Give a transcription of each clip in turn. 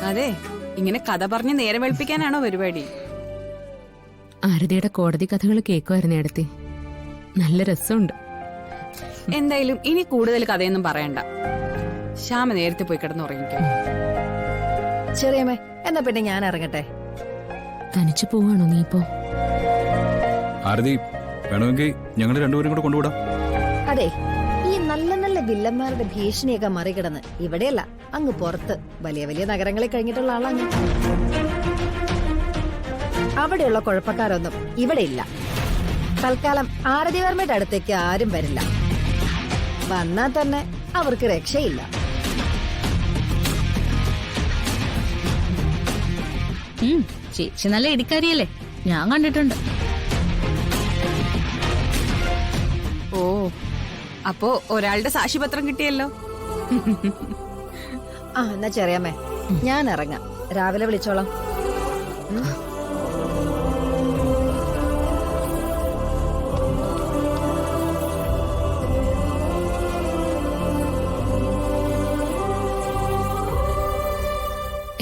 അതെ, ഇങ്ങനെ കഥ പറഞ്ഞ് നേരം വെളുപ്പിക്കാനാണോ പരിപാടി? ആരതിയുടെ കോടതി കഥകൾ കേൾക്കുമായിരുന്നു എടുത്തി. നല്ല രസമുണ്ട്. എന്തായാലും ഇനി കൂടുതൽ കഥയൊന്നും പറയണ്ട. ശ്യാമ നേരത്തെ പോയി കിടന്നുറങ്ങിക്കും. ചെറിയമ്മേ, എന്നാ പിന്നെ ഞാൻ ഇറങ്ങട്ടെ. തനിച്ചു പോവാണോ നീ ഇപ്പോ? ആരതി, വേണമെങ്കിൽ ഞങ്ങൾ രണ്ടുപേരും കൂടെ കൊണ്ടുവിടാം. അതെ, ഈ നല്ല നല്ല വില്ലന്മാരുടെ ഭീഷണിയൊക്കെ മറികടന്ന് ഇവിടെയല്ല, അങ്ങ് പുറത്ത് വലിയ വലിയ നഗരങ്ങളിൽ കഴിഞ്ഞിട്ടുള്ള ആളാണ്. അവിടെയുള്ള കുഴപ്പക്കാരൊന്നും ഇവിടെ ഇല്ല. തൽക്കാലം ആരതിവർമ്മയുടെ അടുത്തേക്ക് ആരും വരില്ല. വന്നാൽ തന്നെ അവർക്ക് രക്ഷയില്ല. ചേച്ചി നല്ല ഇടിക്കാരിയല്ലേ, ഞാൻ കണ്ടിട്ടുണ്ട്. ഓ, അപ്പോ ഒരാളുടെ സാക്ഷിപത്രം കിട്ടിയല്ലോ. ആ, എന്നാ ചെറിയമ്മേ, ഞാൻ ഇറങ്ങാം. രാവിലെ വിളിച്ചോളാം.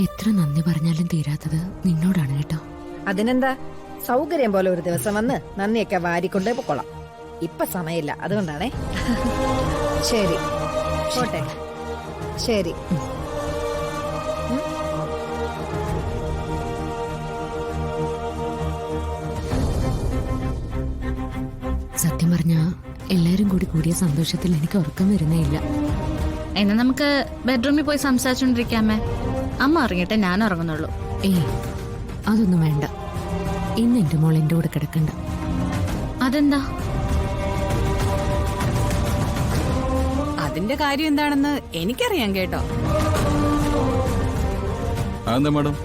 എത്ര നന്ദി പറഞ്ഞാലും തീരാത്തത് നിന്നോടാണ് കേട്ടോ. അതിനെന്താ, സൗകര്യം പോലെ ഒരു ദിവസം വന്ന് നന്ദിയൊക്കെ വാരിക്കൊണ്ടേ പൊക്കോളാം. ഇപ്പൊ സമയമില്ല, അതുകൊണ്ടാണേ. ശരി, പോട്ടെ. ശരി. സത്യം പറഞ്ഞാ എല്ലാരും കൂടി കൂടിയ സന്തോഷത്തിൽ എനിക്ക് ഉറക്കം വരുന്നേ ഇല്ല. എന്നാ നമുക്ക് ബെഡ്റൂമിൽ പോയി സംസാരിച്ചോണ്ടിരിക്കാമേ. അമ്മ ഇറങ്ങിട്ടെ ഞാൻ ഇറങ്ങുന്നുള്ളൂ. ഏയ്, അതൊന്നും വേണ്ട. ഇന്ന് എന്റെ മോൾ എന്റെ കൂടെ കിടക്കണ്ട. അതെന്താ? അതിന്റെ കാര്യം എന്താണെന്ന് എനിക്കറിയാം കേട്ടോ. അതെന്താ മാഡം?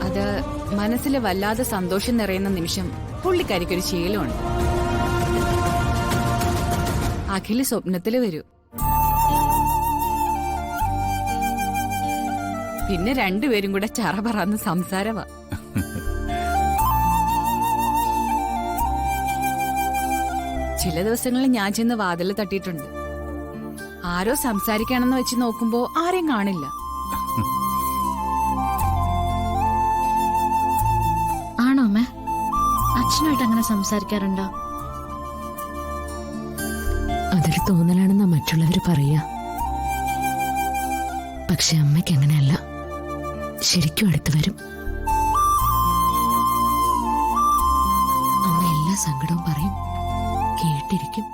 അത് മനസ്സിൽ വല്ലാതെ സന്തോഷം നിറയുന്ന നിമിഷം പുള്ളിക്കാരിക്കൊരു ശീലമുണ്ട്. അഖില് സ്വപ്നത്തില് വരൂ. പിന്നെ രണ്ടുപേരും കൂടെ ചറ പറന്ന് സംസാരവാ. ചില ദിവസങ്ങളിൽ ഞാൻ ചെന്ന് വാതില് തട്ടിയിട്ടുണ്ട്. ആരോ സംസാരിക്കാണെന്ന് വെച്ച് നോക്കുമ്പോ ആരെയും കാണില്ല. ആണോ അമ്മേ? അച്ഛനായിട്ട് അങ്ങനെ സംസാരിക്കാറുണ്ടോ? അതൊരു തോന്നലാണെന്നാ മറ്റുള്ളവര് പറയാ. പക്ഷെ അമ്മയ്ക്ക് അങ്ങനെയല്ല, ശരിക്കും അടുത്ത് വരും. അമ്മ എല്ലാ സങ്കടവും പറയും, കേട്ടിരിക്കും.